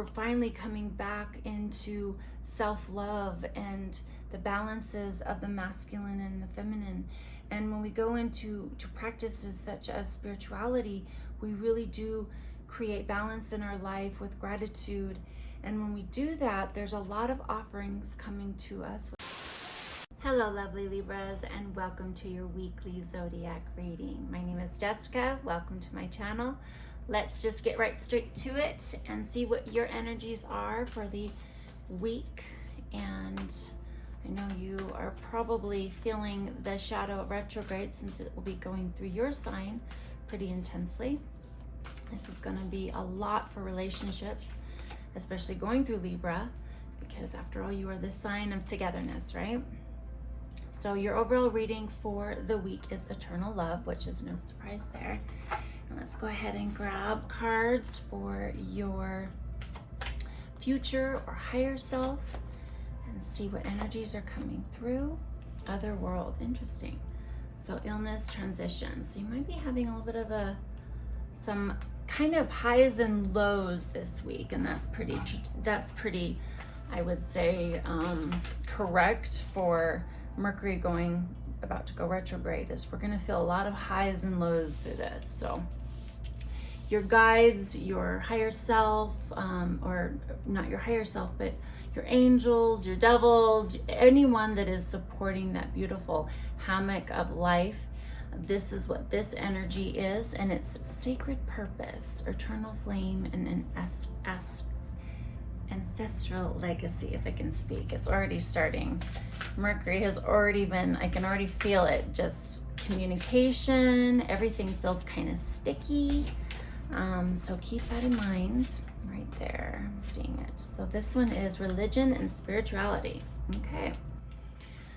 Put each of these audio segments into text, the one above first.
We're finally coming back into self-love and the balances of the masculine and the feminine. And when we go into practices such as spirituality, we really do create balance in our life with gratitude. And when we do that, there's a lot of offerings coming to us. Hello, lovely Libras, and welcome to your weekly Zodiac reading. My name is Jessica. Welcome to my channel. Let's just get right straight to it and see what your energies are for the week. And I know you are probably feeling the shadow of retrograde since it will be going through your sign pretty intensely. This is going to be a lot for relationships, especially going through Libra, because after all, you are the sign of togetherness, right? So your overall reading for the week is Eternal Love, which is no surprise there. And let's go ahead and grab cards for your future or higher self and see what energies are coming through. Other world, interesting. So illness, transition. So you might be having a little bit of some kind of highs and lows this week, and that's pretty, I would say, correct for Mercury about to go retrograde. Is we're going to feel a lot of highs and lows through this. So your guides, your higher self, or not your higher self, but your angels, your devils, anyone that is supporting that beautiful hammock of life, this is what this energy is, and it's sacred purpose, eternal flame, and an ancestral legacy, if I can speak. It's already starting. Mercury has already been, I can already feel it, just communication, everything feels kind of sticky. So keep that in mind right there. I'm seeing it. So this one is religion and spirituality. Okay.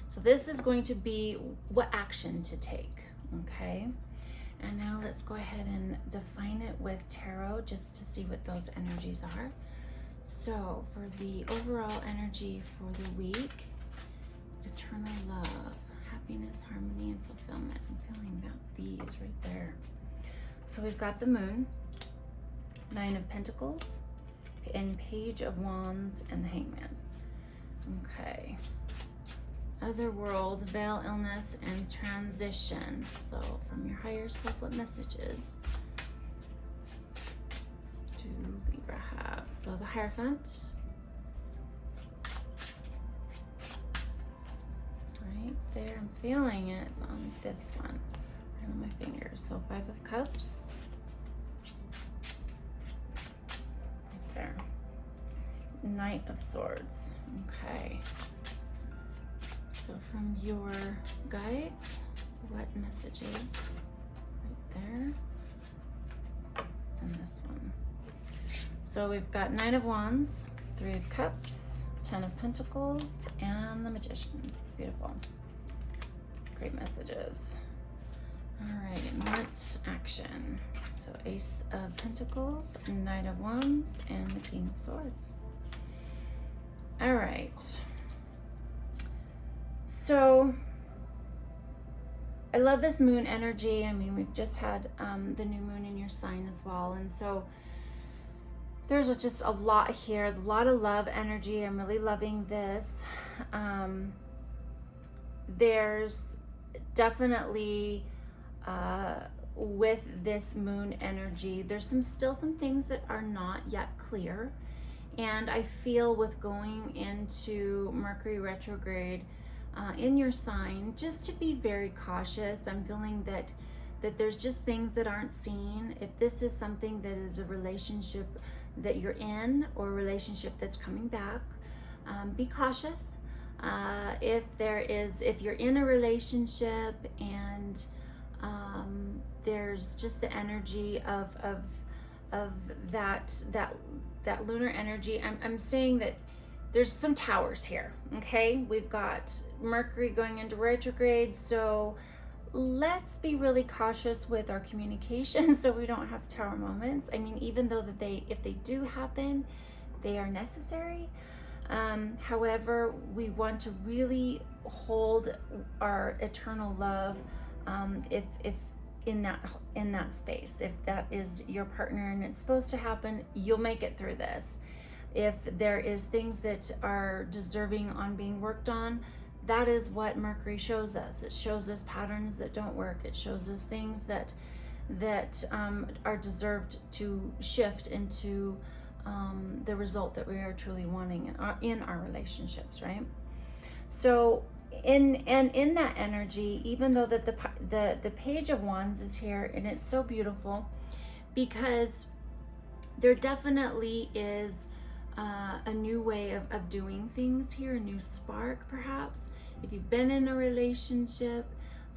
So this is going to be what action to take. Okay. And now let's go ahead and define it with tarot just to see what those energies are. So for the overall energy for the week, eternal love, happiness, harmony, and fulfillment. I'm feeling about these right there. So we've got the moon, Nine of Pentacles, and Page of Wands, and the Hangman. Okay. Other world, veil, illness, and transition. So from your higher self, what messages do Libra have? So the Hierophant. Right there, I'm feeling it. It's on this one. Right on my fingers. So Five of Cups. Right there. Knight of Swords. Okay. So from your guides, what messages? Right there. And this one. So we've got Nine of Wands, Three of Cups, Ten of Pentacles, and the Magician. Beautiful. Great messages. All right, and what action? So Ace of Pentacles, Knight of Wands, and the King of Swords. All right. So I love this moon energy. I mean, we've just had the new moon in your sign as well. And so there's just a lot here, a lot of love energy. I'm really loving this. There's definitely, with this moon energy, there's still some things that are not yet clear. And I feel with going into Mercury retrograde in your sign, just to be very cautious. I'm feeling that there's just things that aren't seen. If this is something that is a relationship that you're in or a relationship that's coming back, be cautious. If you're in a relationship and there's just the energy of that lunar energy, I'm saying that there's some towers here. Okay, we've got Mercury going into retrograde, so let's be really cautious with our communication so we don't have tower moments. I mean, even though if they do happen, they are necessary. However, we want to really hold our eternal love if in that space. If that is your partner and it's supposed to happen, you'll make it through this. If there is things that are deserving on being worked on, that is what Mercury shows us. It shows us patterns that don't work. It shows us things that are deserved to shift into the result that we are truly wanting in our relationships, right? So in that energy, even though that the Page of Wands is here, and it's so beautiful because there definitely is a new way of doing things here, a new spark perhaps. If you've been in a relationship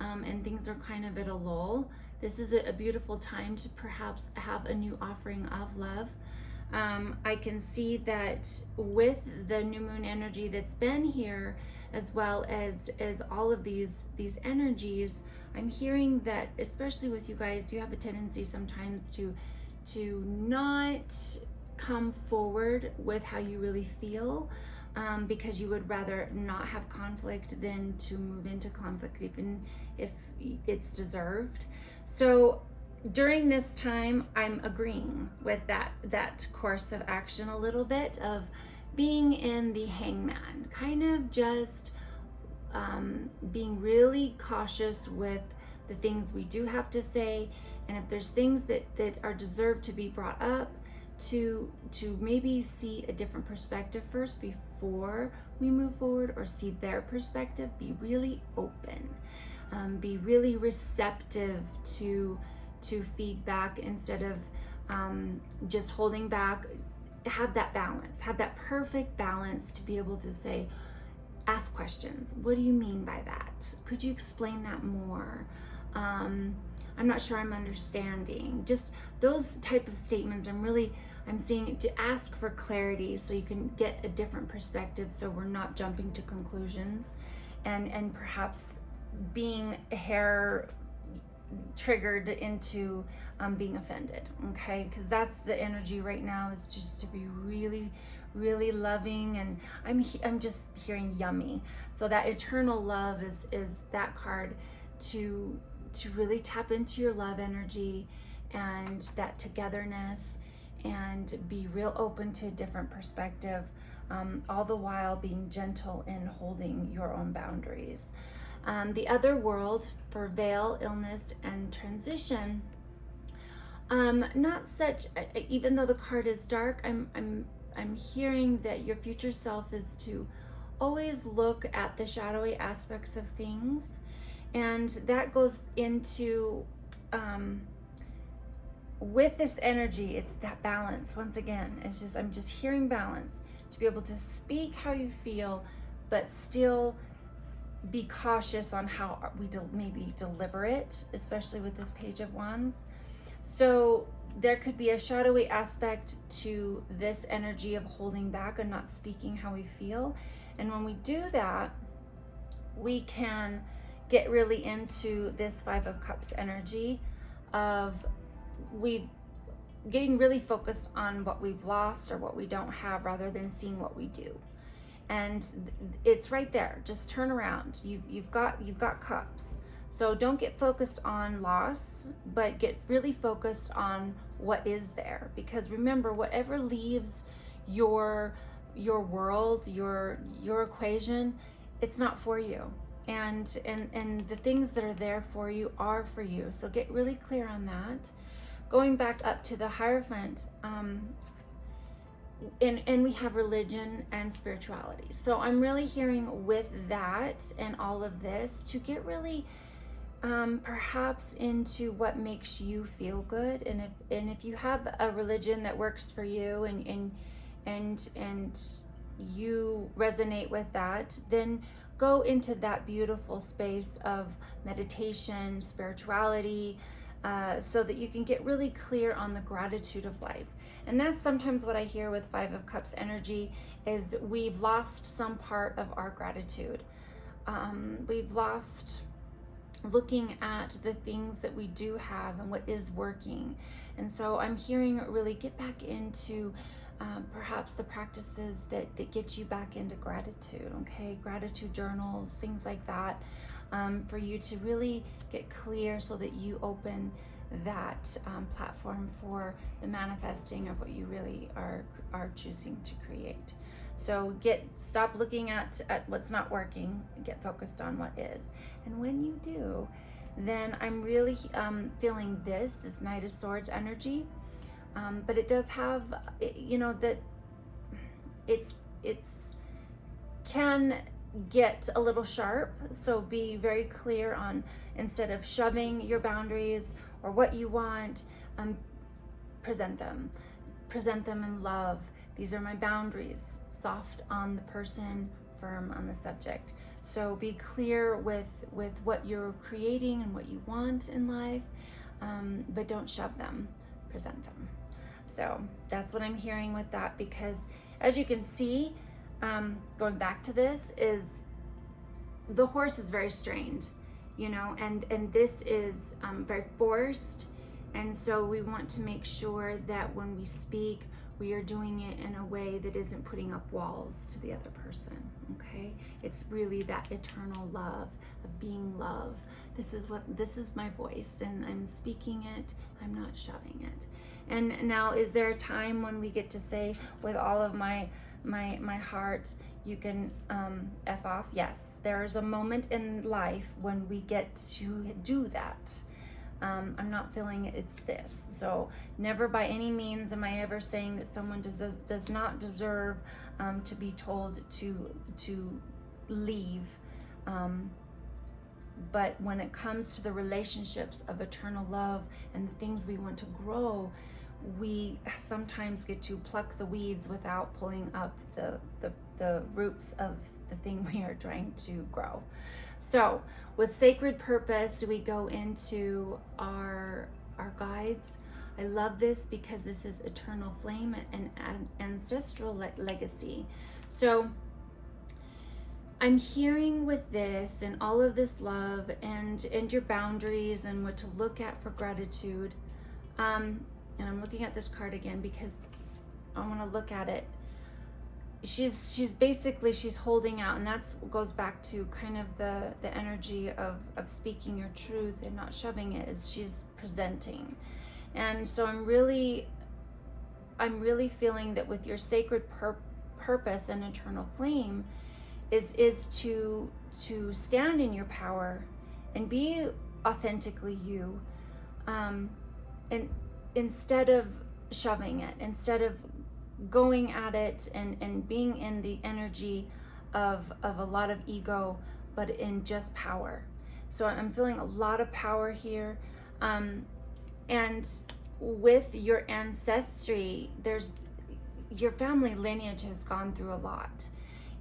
and things are kind of at a lull, this is a beautiful time to perhaps have a new offering of love. I can see that with the new moon energy that's been here, as well as all of these energies, I'm hearing that, especially with you guys, you have a tendency sometimes to not come forward with how you really feel, because you would rather not have conflict than to move into conflict, even if it's deserved. So during this time, I'm agreeing with that course of action a little bit, of being in the hangman, kind of just being really cautious with the things we do have to say, and if there's things that are deserved to be brought up, to maybe see a different perspective first before we move forward, or see their perspective. Be really open, be really receptive to feedback instead of just holding back. Have that balance, have that perfect balance to be able to say, ask questions. What do you mean by that? Could you explain that more? I'm not sure I'm understanding. Just those type of statements. I'm seeing to ask for clarity so you can get a different perspective, so we're not jumping to conclusions and perhaps being hair triggered into being offended, okay? Because that's the energy right now, is just to be really, really loving, and I'm just hearing yummy. So that eternal love is that card to really tap into your love energy and that togetherness, and be real open to a different perspective, all the while being gentle in holding your own boundaries. The other world for veil, illness, and transition. Not such. Even though the card is dark, I'm hearing that your future self is to always look at the shadowy aspects of things, and that goes into with this energy. It's that balance. Once again, I'm just hearing balance, to be able to speak how you feel, but still be cautious on how we maybe deliver it, especially with this Page of Wands. So there could be a shadowy aspect to this energy of holding back and not speaking how we feel. And when we do that, we can get really into this Five of Cups energy of getting really focused on what we've lost or what we don't have, rather than seeing what we do. And it's right there. Just turn around. You've got cups. So don't get focused on loss, but get really focused on what is there. Because remember, whatever leaves your world, your equation, it's not for you. And the things that are there for you are for you. So get really clear on that. Going back up to the Hierophant, and we have religion and spirituality. So I'm really hearing with that and all of this to get really perhaps into what makes you feel good. And if you have a religion that works for you and you resonate with that, then go into that beautiful space of meditation, spirituality, so that you can get really clear on the gratitude of life. And that's sometimes what I hear with Five of Cups energy, is we've lost some part of our gratitude. We've lost looking at the things that we do have and what is working. And so I'm hearing really get back into perhaps the practices that get you back into gratitude, okay? Gratitude journals, things like that, for you to really get clear so that you open that platform for the manifesting of what you really are choosing to create. So stop looking at what's not working, get focused on what is. And when you do, then I'm really feeling this Knight of Swords energy. But it does have, that it's can get a little sharp. So be very clear on, instead of shoving your boundaries or what you want, present them in love. These are my boundaries, soft on the person, firm on the subject. So be clear with what you're creating and what you want in life, but don't shove them, present them. So that's what I'm hearing with that, because as you can see, going back to this, is the horse is very strained, and this is very forced. And so we want to make sure that when we speak, we are doing it in a way that isn't putting up walls to the other person, okay? It's really that eternal love of being love. This is my voice, and I'm speaking it, I'm not shoving it. And now, is there a time when we get to say, with all of my heart, you can F off? Yes, there is a moment in life when we get to do that. I'm not feeling it, it's this. So never by any means am I ever saying that someone does not deserve to be told to leave. But when it comes to the relationships of eternal love and the things we want to grow, we sometimes get to pluck the weeds without pulling up the roots of the thing we are trying to grow. So with sacred purpose, we go into our guides. I love this because this is eternal flame and ancestral legacy. So I'm hearing with this and all of this love and your boundaries and what to look at for gratitude. And I'm looking at this card again because I want to look at it. She's basically holding out, and that goes back to kind of the energy of speaking your truth and not shoving it, as she's presenting. And so I'm really feeling that with your sacred purpose and eternal flame is to stand in your power and be authentically you, and instead of shoving it, instead of going at it and being in the energy of a lot of ego, but in just power. So I'm feeling a lot of power here. And with your ancestry, your family lineage has gone through a lot.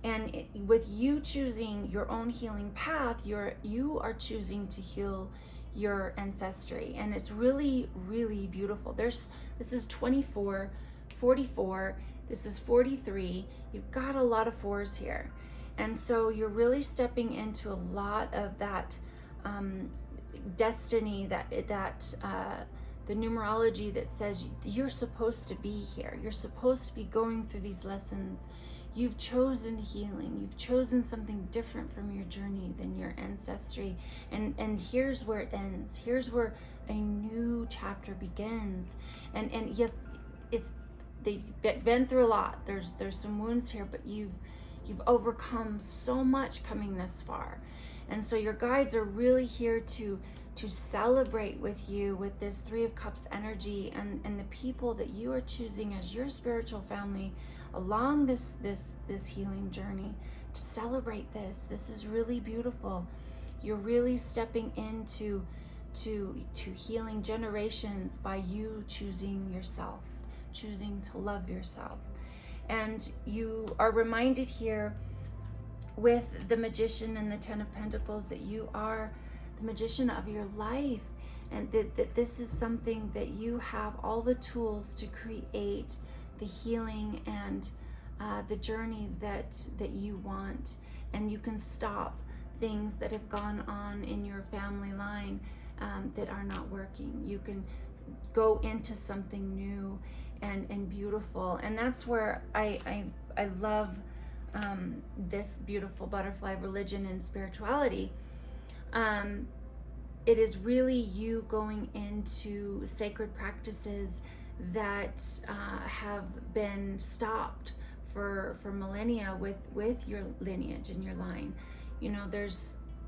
And with you choosing your own healing path, you are choosing to heal your ancestry. And it's really, really beautiful. This is 24, 44, this is 43. You've got a lot of fours here. And so you're really stepping into a lot of that destiny, that the numerology that says you're supposed to be here. You're supposed to be going through these lessons. You've chosen healing. You've chosen something different from your journey than your ancestry. And here's where it ends. Here's where a new chapter begins. And they've been through a lot. There's some wounds here, but you've overcome so much coming this far. And so your guides are really here to celebrate with you with this Three of Cups energy and the people that you are choosing as your spiritual family along this healing journey, to celebrate this. This is really beautiful. You're really stepping into healing generations by you choosing yourself, choosing to love yourself. And you are reminded here with the Magician and the Ten of Pentacles that you are the magician of your life, and that this is something that you have all the tools to create the healing and the journey that you want. And you can stop things that have gone on in your family line that are not working. You can go into something new and beautiful. And that's where I love this beautiful butterfly religion and spirituality, it is really you going into sacred practices that have been stopped for millennia with your lineage and your line. You know,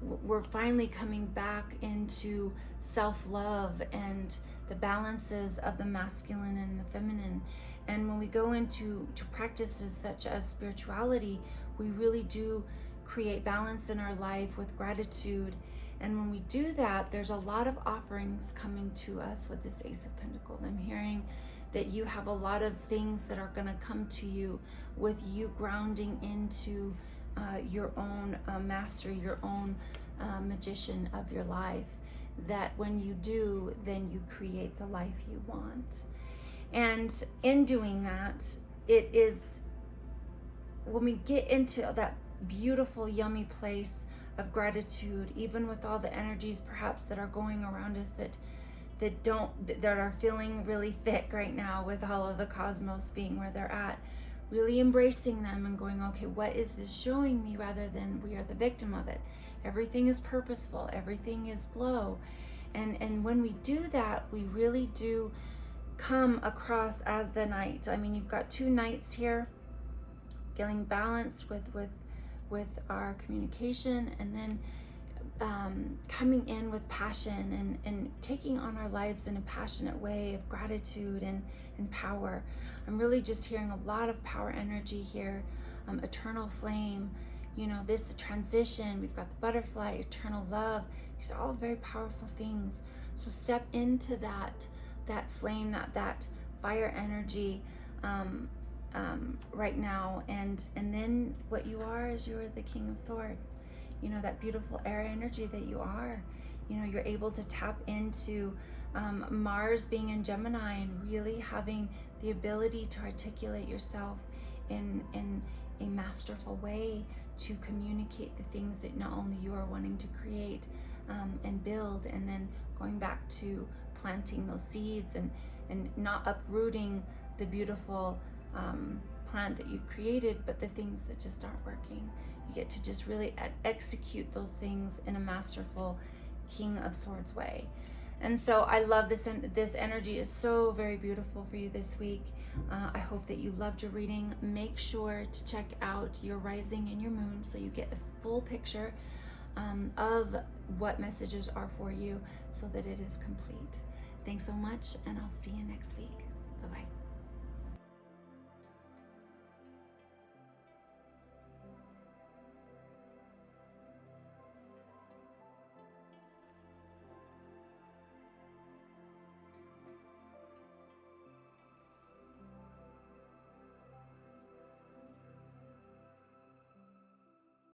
we're finally coming back into self-love and the balances of the masculine and the feminine. And when we go into practices such as spirituality, we really do create balance in our life with gratitude. And when we do that, there's a lot of offerings coming to us with this Ace of Pentacles. I'm hearing that you have a lot of things that are going to come to you with you grounding into your own mastery, your own magician of your life. That when you do, then you create the life you want. And in doing that, it is when we get into that beautiful, yummy place of gratitude, even with all the energies perhaps that are going around us that are feeling really thick right now, with all of the cosmos being where they're at, really embracing them and going, okay, what is this showing me, rather than we are the victim of it. Everything is purposeful, everything is flow. And when we do that, we really do come across as the knight. I mean, you've got two knights here, getting balanced with our communication, and then coming in with passion and taking on our lives in a passionate way of gratitude and power. I'm really just hearing a lot of power energy here, eternal flame, you know, this transition. We've got the butterfly, eternal love. These are all very powerful things. So step into that flame, that fire energy right now, and then what you are is you're the King of Swords. You know, that beautiful air energy that you are. You know, you're able to tap into Mars being in Gemini and really having the ability to articulate yourself in a masterful way, to communicate the things that not only you are wanting to create and build, and then going back to planting those seeds and not uprooting the beautiful plant that you've created, but the things that just aren't working. You get to just really execute those things in a masterful King of Swords way. And so I love this, and this energy is so very beautiful for you this week. I hope that you loved your reading. Make sure to check out your rising and your moon so you get a full picture of what messages are for you, so that it is complete. Thanks so much, and I'll see you next week. Bye-bye.